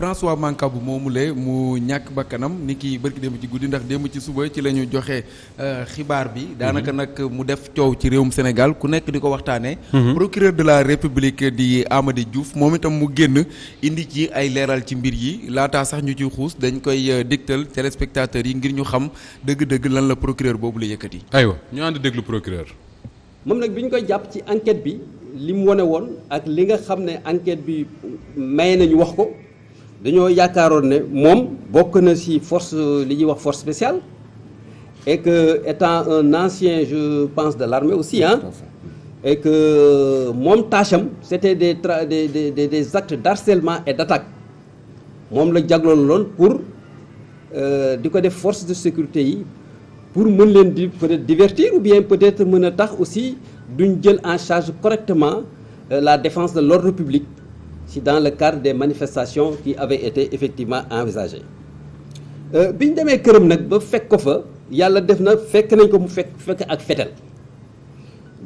François Mancabou moomule mu ñàkk bakkanam ni ki bërki démb ci guddi ndax démb ci suba ci la ñu joxe xibaar bi daanaka nag mu def coow ci réewum Sénégal ku nekk di ko waxtaanee. procureur de la République di Amady Diouf moom itam mu génn indi ci ay leeral ci mbir yi laataa sax ñu ciy xuus dañ koy dégtal téléspectateurs yi ngir ñu xam dëgg-dëgg lan la procureur boobu la yëkkati. aywa ñu ànd déglu procureur. moom nag bi ñu koy jàpp ci enquête bi li mu wane woon ak li nga xam ne enquête bi may nañu wax ko dañoo yaakaaroon ne moom bokk na ci force li ñuy wax force spéciale et que étant un ancien je pense de l'armée aussi et que moom tâche am c'était des actes d'harcèlement et d'attaque moom la jagloon loon pour di ko def force de sécurité yi pour mën leen di peut-être divertir ou bien peut-être mën a tax aussi duñ jël en charge correctement la défense de l'ordre public si dans le cadre des manifestations qui avaient été effectivement envisagées bi ñu demee këram nag ba fekk ko fa yàlla def na fekk nañ ko mu fekk ak fetel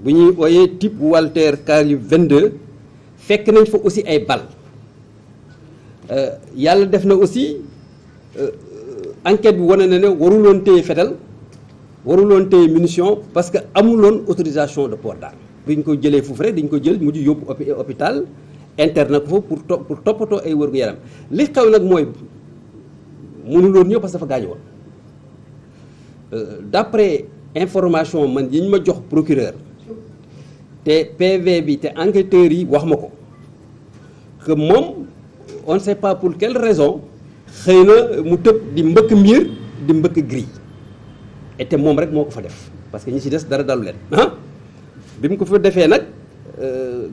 bu ñuy ooyee type Walter Calibre 22 fekk nañ fa aussi ay balles yàlla def na aussi enquête bi wane na ne waruloon téye fetel waruloon téye munition parce que amuloon autorisation de port d'arme bi ñu ko jëlee foofu rek dañ ko jël mujj yóbbu hôpital interne ko fa pour toppatoo ay wërgu yaram li xew nag mooy mënuloon ñëw parce que dafa gaañu woon d'après information man yi ñu ma jox procureur te PV bi te enquêteurs yi wax ma ko que moom on ne sait pas pour quelle raison xëy na mu tëb di mbëkk miir di mbëkk grille et te moom rek moo ko fa def parce que ñi ci des dara dalu leen bi mu ko fa defee nag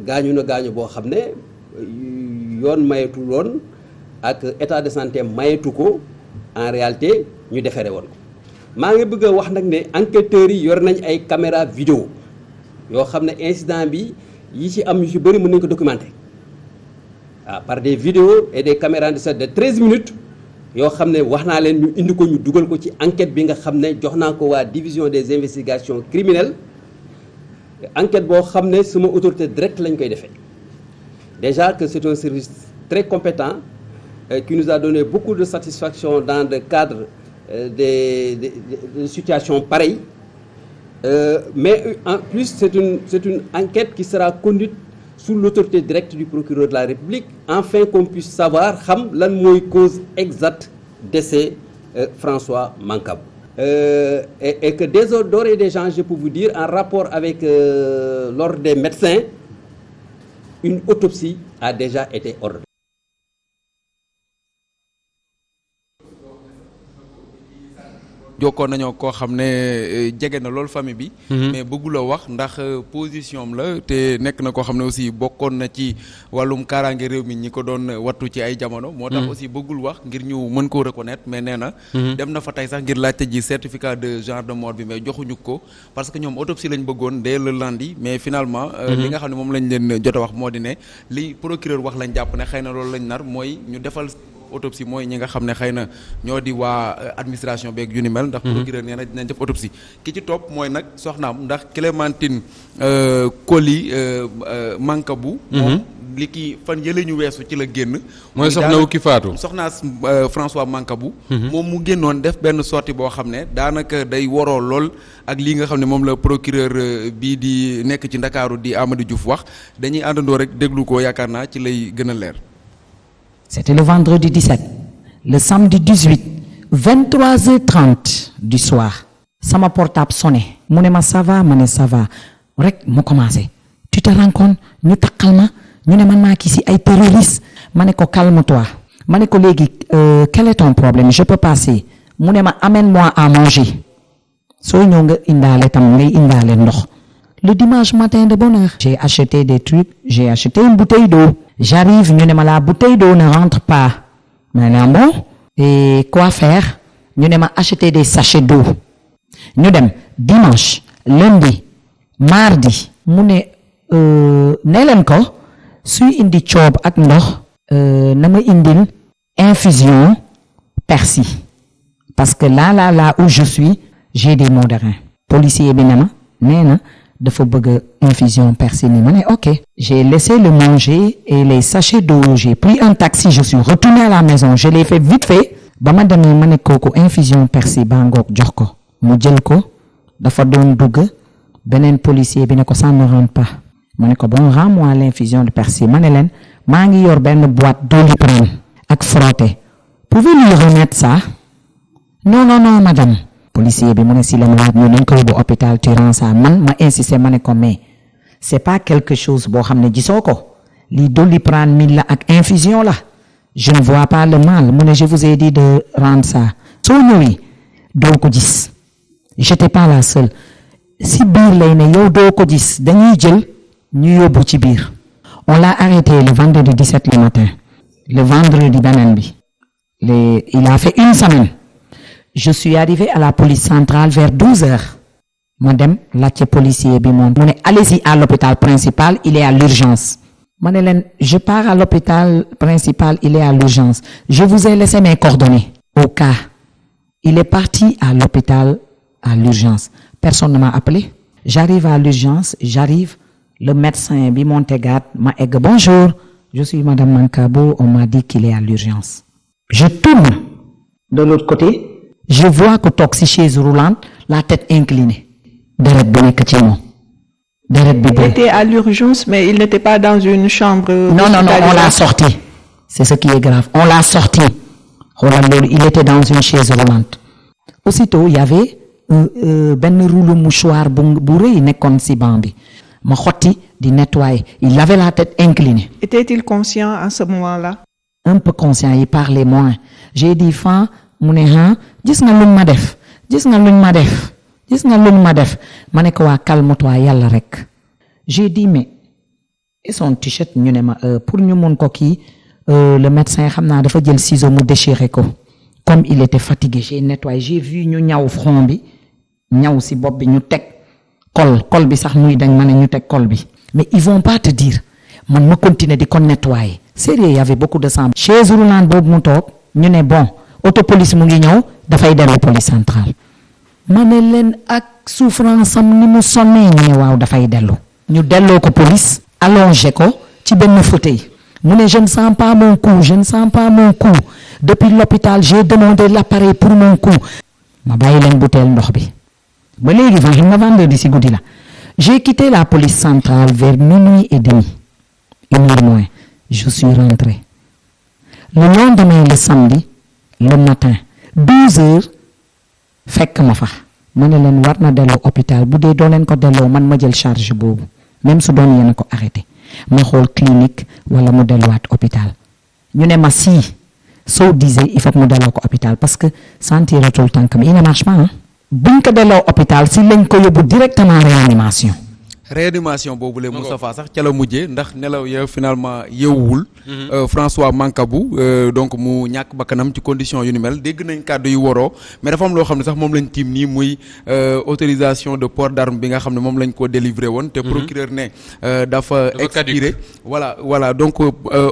gaañu na gaañu boo xam ne yoon mayetu loon ak état de santé mayetu ko en réalité ñu defere woon ko maa ngi bëgg a wax nag ne enquêteurs yi yor nañ ay caméra vidéo yoo xam ne incident bi yi ci am yu ci bëri mën nañ ko documenter par des vidéos et des caméras de 13 minutes yoo xam ne wax naa leen ñu indi ko ñu dugal ko ci enquête bi nga xam ne jox naa ko waa division des investigations criminelles enquête boo xam ne sama autorité directe lañ koy defee déjà que c'est un service très compétent qui nous a donné beaucoup de satisfaction dans le cadre des situations pareilles mais en plus c'est une enquête qui sera conduite sous l'autorité directe du procureur de la République afin qu'on puisse savoir xam lan mooy cause exacte décès François Mancabou et que d'ores et déjà je peux vous dire en rapport avec l'ordre des médecins une autopsie a déjà été ordonnée. jokkoon nañoo koo xam ne jege na loolu famille bi. mais bëggula wax ndax position am la te nekk na koo xam ne aussi bokkoon na ci wàllum kaaraange réew mi ñi ko doon wattu ci ay jamono. moo tax aussi bëggul wax ngir ñu mën koo reconnaître mais nee na. dem na fa tey sax ngir laajte ji certificat de genre de mort bi mais joxuñu ko parce que ñoom autopsie lañ bëggoon dès le lundi mais finalement. li nga xam ne moom lañ leen jot a wax moo di ne li procureur wax lañ jàpp ne xëy na loolu lañ nar mooy ñu defal. autopsie mooy ñi nga xam ne xëy na ñoo di waa administration beeg yu ni mel ndax procureur nee na dinañ def autopsie ki ci topp mooy nag soxnaam ndax Clémentine Coly Mancabou moom li ki fan yële ñu weesu ci la génn mooy soxna wu ki faatu soxnaa François Mancabou moom mu génnoon def benn sortie boo xam ne daanaka day waroo lool ak lii nga xam ne moom la procureur bii di nekk ci Ndakaaru di Amady Diouf wax dañuy àndandoo rek déglu ko yaakaar naa ci lay gën a leer. C'était le vendredi 17, le samedi 18, 23h30 du soir. Sama portable sonné. Mu ne ma ça va ma ne ça va rek mu commencé. Tu te rends compte ñu takkal ma ñu ne man maa kii si ay terroristes ma ne ko calme-toi ma ne ko léegi quel est ton problème je peux passer mu ne ma amène-moi à manger soo ñëw nga indaale tam ngay indaale ndox. Le dimanche matin de bonne heure, j'ai acheté des trucs, j'ai acheté une bouteille d'eau. J'arrive, ñu ne ma la bouteille d'eau ne rentre pas. Maintenant bon, et quoi faire? Ñu ne ma acheter des sachets d'eau. Ñu dem dimanche, lundi, mardi, mu ne nee leen ko suy indi coob ak ndox na ma indil infusion persil parce que là où je suis j'ai des maux de rein. Policier bi ne ma nee na dafa bëgg infusion persil ma ne ok. J'ai laissé le manger et les sachets d'eau. J'ai pris un taxi, je suis retourné à la maison, je l'ai fait vite fait. ba ma demee ma ne kooku infusion persil baa ngoog jox ko mu jël ko dafa doon dugg beneen policier bi ne ko ça ne rentre pas ma ne ko bon rends-moi l'infusion de persil ma ne leen maa ngi yor benn boîte Doliprane ak frotté pouvez-vous remettre ça non madame. Policier bi mu ne si la malade ñu nañ ko yóbbu hôpital tu rends ça man ma insisté ma ne ko mais c'est pas quelque chose boo xam ne gisoo ko lii Doliprane 1000 la ak infusion la je ne vois pas le mal mu ne je vous ai dit de rendre ça soo ñëwee doo ko gis j'étais pas la seule si biir lay ne yow doo ko gis dañuy jël ñu yóbbu ci biir on l'a arrêté le vendredi 17 le matin le vendredi beneen bi il a fait une semaine. Je suis arrivé à la police centrale vers 12 heures. Madame, laajte policier bi moom mu ne allez-y à l'hôpital principal, il est à l'urgence. Ma ne leen je pars à l'hôpital principal, il est à l'urgence. Je vous ai laissé mes coordonnées au cas. Il est parti à l'hôpital à l'urgence. Personne ne m'a appelé. J'arrive à l'urgence, le médecin bi Montegat m'a egg bonjour, je suis madame Mankabou, on m'a dit qu'il est à l'urgence. Je tourne de l'autre côté. Je vois que toog ci chaise roulante la tête inclinée deret bi nekk ci moom deret bi. Il était à l'urgence mais il n'était pas dans une chambre. Non, on l'a sorti. C'est ce qui est grave, on l'a sorti. Xoolal loolu il était dans une chaise roulante. Aussitôt il y avait benn rouleau mouchoir bu rëy nekkoon ci banc bi ma xotti di nettoyer il avait la tête inclinée. Était-il conscient à ce moment-là? Un peu conscient, il parlait moins. J'ai dit Fan mu ne gis nga luñ ma def ma ne ko waa calme-toi yàlla rek. J'ai dit mais et son t-shirt ñu ne ma pour ñu mun ko kii le médecin xam naa dafa jël ciseau mu déchiré ko comme il était fatigué j'ai nettoyé j'ai vu ñu ñaw front bi ñaw ci bopp bi ñu teg col bi sax muy dañ ma ne ñu teg col bi mais ils vont pas te dire man ma continuer di ko nettoyer sérieux il y avait beaucoup de sang. Chaise roulante boobu mu toog ñu ne bon autopolice mu ngi ñëw dafay dellu police centrale ma ne leen ak souffrance am ni mu sonnee ñu ne waaw dafay dellu ñu delloo ko police allongé ko ci benn fauteuil mu ne je ne sens pas mon cou depuis l'hôpital j'ai demandé l'appareil pour mon cou ma bàyyi leen butéel ndox bi ba léegi xam nga vendredi ci guddi la j'ai quitté la police centrale vers minuit et demi 1h moins je suis rentré le lendemain le samedi le matin 12 heures fekk ma fa ma ne leen war na delloo hôpital bu dee doo leen ko delloo man ma jël charge boobu même su doon yéen a ko arrêté ma xool clinique wala mu delluwaat hôpital ñu ne ma si soo disee il faut que mu delloo ko hôpital parce que sentiratul tànk mi il ne marche pas buñ ko delloo hôpital si lañ ko yóbbu directement réanimation boobu le Moustapha sax ca la mujjee ndax nelaw ya finalement yeewul François Mancabou donc mu ñàkk bakkanam ci condition yu ni mel dégg nañ kàddu yu waroo mais dafa am loo xam ne sax moom lañ tiim nii muy autorisation de port d'arme bi nga xam ne moom lañ ko délivré woon te procureur ne dafa expiré voilà donc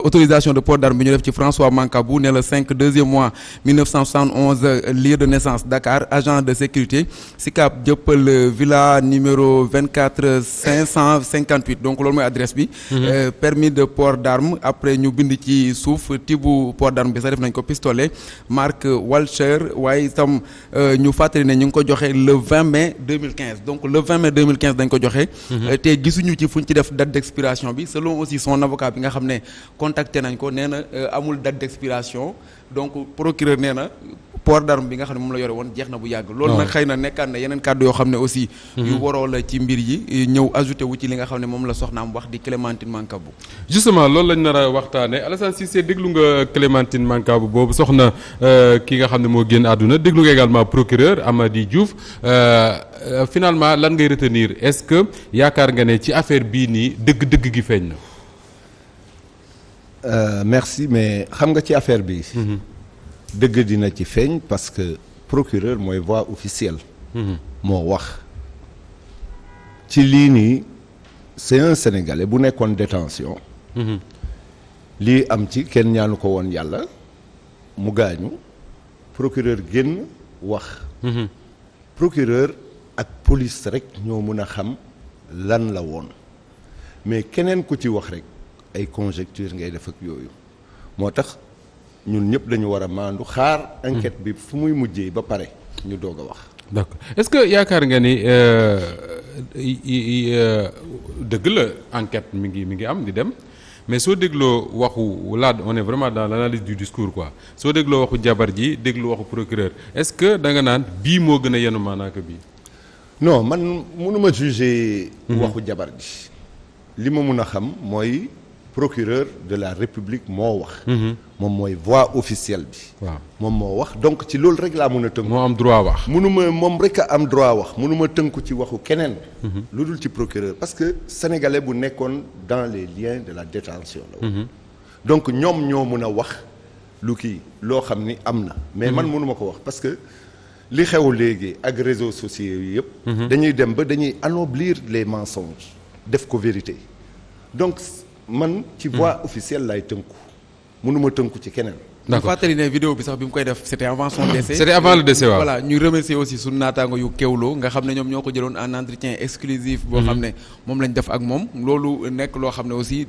autorisation de port d'arme bi ñu def ci François Mancabou ne le 2e mois 1971 lieu de naissance Dakar agent de sécurité Sicap Dieuppeul villa numéro 24 558 donc loolu mooy adresse bi. Permis de port d'arme après ñu bind ci suuf tibu port d'arme bi sax def nañ ko pistolet marque Walcher waaye itam ñu fàttali ne ñu ngi ko joxe le 20 mai 2015 donc le 20 mai 2015 dañ ko joxe. te gisuñu ci fuñ ci def date d'expiration bi selon aussi son avocat bi nga xam ne contacté nañ ko nee na amul date d'expiration donc procureur nee na. port d'arme bi nga xam ne moom la yore woon jeex na bu yàgg loolu nag xëy na nekkaat na yeneen kàddu yoo xam ne aussi yu waroo la ci mbir yi ñëw ajouté wu ci li nga xam ne moom la soxnaam wax di Clémentine Mancabou justement loolu lañ nar a waxtaane Alassane Cissé déglu nga Clémentine Mancabou boobu soxna ki nga xam ne moo génn àdduna déglu nga également procureur Amady Diouf finalement lan ngay retenir est-ce que yaakaar nga ne ci affaire bii nii dëgg-dëgg gi feeñ na merci mais xam nga ci affaire bi dëgg dina ci feeñ parce que procureur mooy voix officielle moo wax ci lii nii c'est un Sénégalais bu nekkoon détention lii am ci kenn ñaanu ko woon yàlla mu gaañu procureur génn wax procureur ak police rek ñoo mën a xam lan la woon mais keneen ku ci wax rek ay conjecture ngay def ak yooyu moo tax ñun ñëpp dañu war a maandu xaar enquête bi fu muy mujjee ba pare ñu doog a wax. d'accord est-ce que yaakaar nga ni dëgg la enquête mi ngi am di dem mais soo dégloo waxu là on est vraiment dans l'analyse du discours quoi soo dégloo waxu jabar ji déglu waxu procureur est-ce que da nga naan bii moo gën a yenu maanaam bii. non man mënuma juger waxu jabar ji li ma mun a xam mooy procureur de la République moo wax. moom mooy voix officielle bi. waaw moom moo wax donc ci loolu rek laa mun a tënku. moo am droit wax. munuma moom rek a am droit wax munuma tënku ci waxu keneen. lu dul ci procureur parce que sénégalais bu nekkoon dans les liens de la détention la. donc ñoom ñoo mun a wax lu kii loo xam ni am na. mais man munuma ko wax parce que li xew léegi ak réseaux sociaux yi yëpp. dañuy dem ba dañuy anoblir les mensonges def ko vérité donc. man ci voix officielle lay tënku mënuma tënku ci keneen. d'accord ñu fàttali ne vidéo bi sax bi mu koy def c'était avant son décès. c'était avant le décès waaw. voilà ñu remercier aussi sunu naataango yu Kewlo nga xam ne ñoom ñoo ko jëloon en entretien exclusif boo xam ne moom lañ def ak moom loolu nekk loo xam ne aussi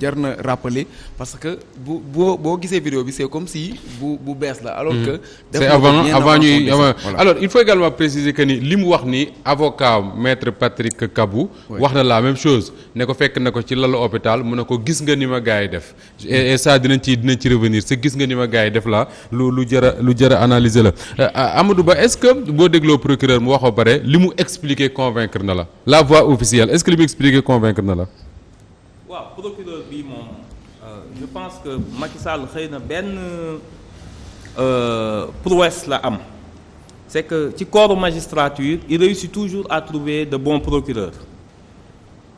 jar na rappeler parce que boo gisee vidéo bi c'est comme si bu bees la. alors que c'est avant ñuy alors il faut également préciser que ni li mu wax ni avocat maître Patrick Kabou. wax na la même chose ne ko fekk na ko ci lalu hôpital mu ne ko gis nga ni ma gars yi def. et ça dinañ ci revenir c'est gis nga ni ma gars yi def la lu jar a analyser la Amadou Ba est-ce que boo dégloo procureur mu wax ba pare li mu expliquer convaincre na la voix officielle est-ce que li mu expliquer convaincre na la. waaw procureur bi moom je pense que Macky Sall xëy na benn prouesse la am c'est que ci corps magistrature il réussit toujours à trouver de bons procureurs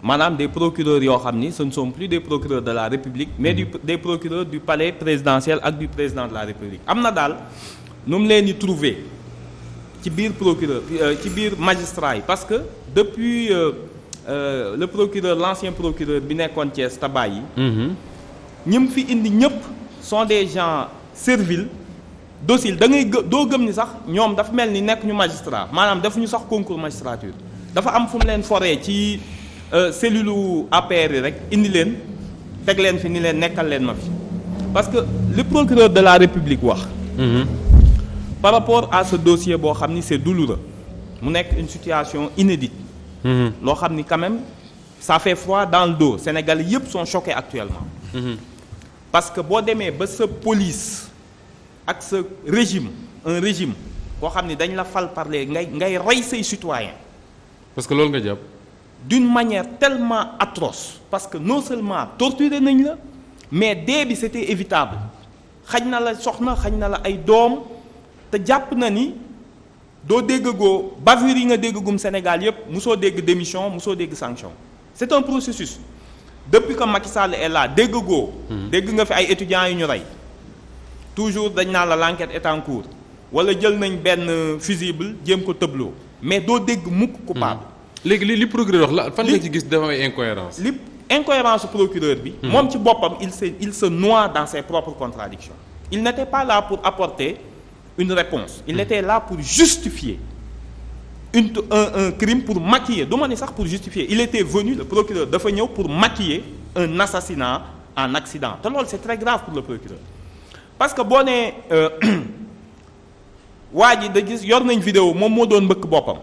maanaam des procureurs yoo xam ni ce ne sont plus des procureurs de la République mais des procureurs du palais présidentiel ak du président de la République am na daal nu mu leen di trouver ci biir procureur ci biir magistrat yi parce que depuis le procureur l'ancien procureur bi nekkoon Thiès Tabaay yi ñi mu fi indi ñëpp sont des gens serviles dociles da ngay doo gëm ni sax ñoom dafa mel ni nekk ñu magistrat maanaam defuñu sax concours magistrature dafa am fu mu leen foree ci cellule APR yi rek indi leen teg leen fi ni leen nekkal leen ma fi parce que le procureur de la République wax par rapport à ce dossier boo xam ni c'est douloureux mu nekk une situation inédite loo xam ni quand même ça fait froid dans le dos Sénégalais yëpp sont choqués actuellement parce que boo demee ba sa police ak sa régime un régime boo xam ni dañ la fal par les ngay rey say citoyens parce que loolu nga jàpp d'une manière tellement atroce parce que non seulement torturé nañ la mais dee bi c'était évitable xañ na la soxna xañ na la ay doom te jàpp na ni doo déggagoo bavure yi nga déggagum Sénégal yépp musoo dégg démission musoo dégg sanction c'est un processus depuis que Macky Sall est là déggagoo dégg nga fi ay étudiants yu ñu rey toujours dañ naa la l'enquête est en cours wala jël nañ benn fusible jéem ko tëbloo mais doo dégg mukk coupable léegi li procureur wax la fan nga ci gis dafa ay incohérence li incohérence procureur bi moom ci boppam il se noie dans ses propres contradictions il n'était pas là pour apporter une réponse il était là pour justifier un crime pour maquiller du ma ni sax pour justifier il était venu le procureur dafa ñëw pour maquiller un assassinat en accident te loolu c'est très grave pour le procureur parce que boo nee waa ji da gis yor nañ vidéo moom moo doon mbëkk boppam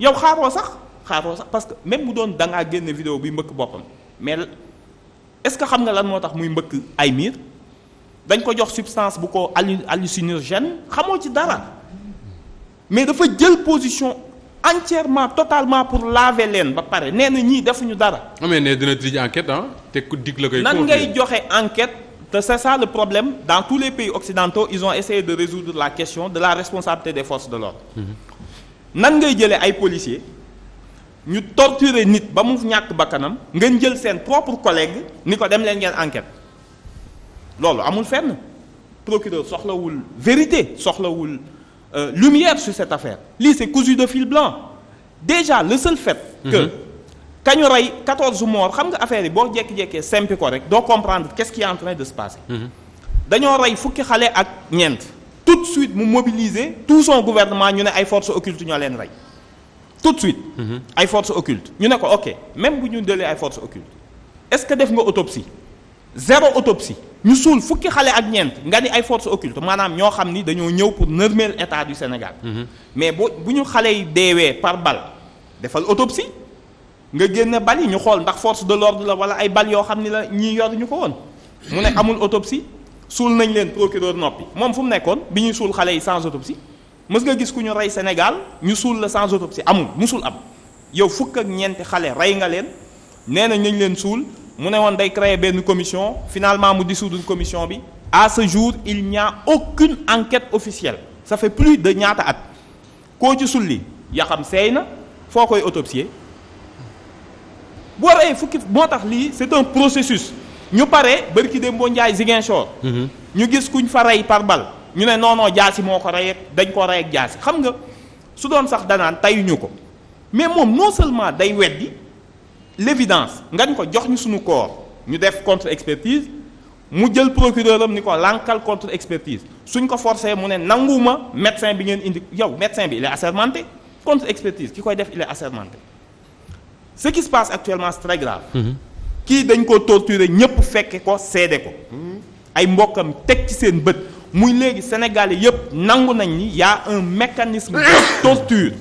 yow xaaroo sax parce que même mu doon da ngaa génne vidéo bi mbëkk boppam mais est-ce que xam nga lan moo tax muy mbëkk ay miir dañ ko jox substance bu ko hallucinogène xamoo ci dara mais dafa jël position entièrement totalement pour laver leen ba pare nee na ñii defuñu dara. mais ne dina tijji enquête ah te ku dig la koy. nan ngay joxe enquête te c'est ça le problème dans tous les pays occidentaux ils ont essayé de résoudre la question de la responsabilité des forces de l'ordre nan ngay jëlee ay policiers. ñu torturer nit ba mu ñàkk bakkanam ngeen jël seen propre collègue ni ko dem leen ngeen enquête loolu amul fenn procureur soxlawul vérité soxlawul lumière sur cette affaire lii c'est cousu de fil blanc déjà le seul fait que kañu rey 14 morts xam nga affaire yi boo jekki-jekkee sempi ko rek doo comprendre qu'est-ce qui est en train de se passer dañoo rey fukki xale ak ñeent tout de suite mu mobiliser tout son gouvernement ñu ne ay forces occultes ñoo leen rey tout de suite. ay forces occultes ñu ne ko ok même bu ñu jëlee ay forces occultes est-ce que def nga autopsie 0 autopsie ñu suul fukki xale ak ñeent nga ni ay forces occultes maanaam ñoo xam ni dañoo ñëw pour nërmeel état du Sénégal. mais bu ñu xale yi deewee par balle defal autopsie nga génne bal yi ñu xool ndax force de l'ordre la wala ay bal yoo xam ni la ñii yor ñu ko woon. mu ne amul autopsie suul nañ leen procureur noppi moom fu mu nekkoon bi ñuy suul xale yi sans autopsie mës nga gis ku ñu rey Sénégal ñu suul la sans autopsie amul musul am yow fukk ak ñeenti xale rey nga leen nee nañ nañ leen suul mu ne woon day créer benn commission finalement mu dissoudre commission bi à ce jour il n'y a aucune enquête officielle ça fait plus de ñaata at koo ci sulli yaa xam seey na foo koy autopsier boo reyee fukki moo tax lii c'est un processus ñu pare bërki dem boo njaay Ziguinchor ñu gis kuñ fa rey par balle ñu ne non jaasi moo ko rey dañ ko rey ak jaasi xam nga su doon sax danaan tayuñu ko mais moom non seulement day weddi l'évidence nga ñu ko jox ñu suñu corps ñu def contre-expertise mu jël procureur am ni ko lankal contre-expertise suñ ko forcé mu ne nanguma médecin bi ngeen indi yow médecin bi il est assermenté contre-expertise ki koy def il est assermenté ce qui se passe actuellement c'est très grave kii dañ ko torturer ñëpp fekke ko seede ko ay mbokkam teg ci seen bët muy léegi Sénégalais yëpp nangu nañ ni y a un mécanisme de torture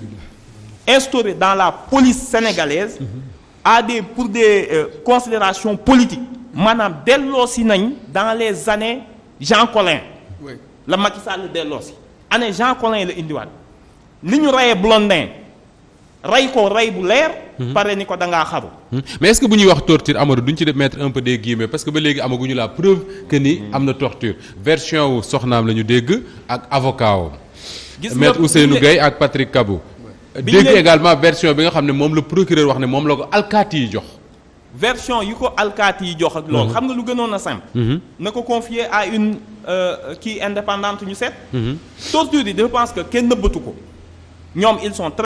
instauré dans la police sénégalaise pour des considérations politiques maanaam delloosi nañ dans les années Jean Collin la Macky Sall delloosi année Jean Collin la indiwaat li ñu reyee Blondin rey ko rey bu leer pare ni ko da ngaa xaru mais est-ce que bu ñuy wax torture Amadou duñ ci mettre un peu des guillemets parce que ba léegi amaguñu la preuve que ni am na torture version wu soxnaam la ñu dégg ak avocat wam maître Ousseynou Gueye ak Patrick Kabou dégg également version bi nga xam ne moom la procureur wax ne moom la ko alkaati yi jox version yi ko alkaati yi jox ak loolu xam nga lu gënoon a simple na ko confier à une kii indépendante ñu seet torture yi je pense que kenn nëbbatu ko ñoom ils sont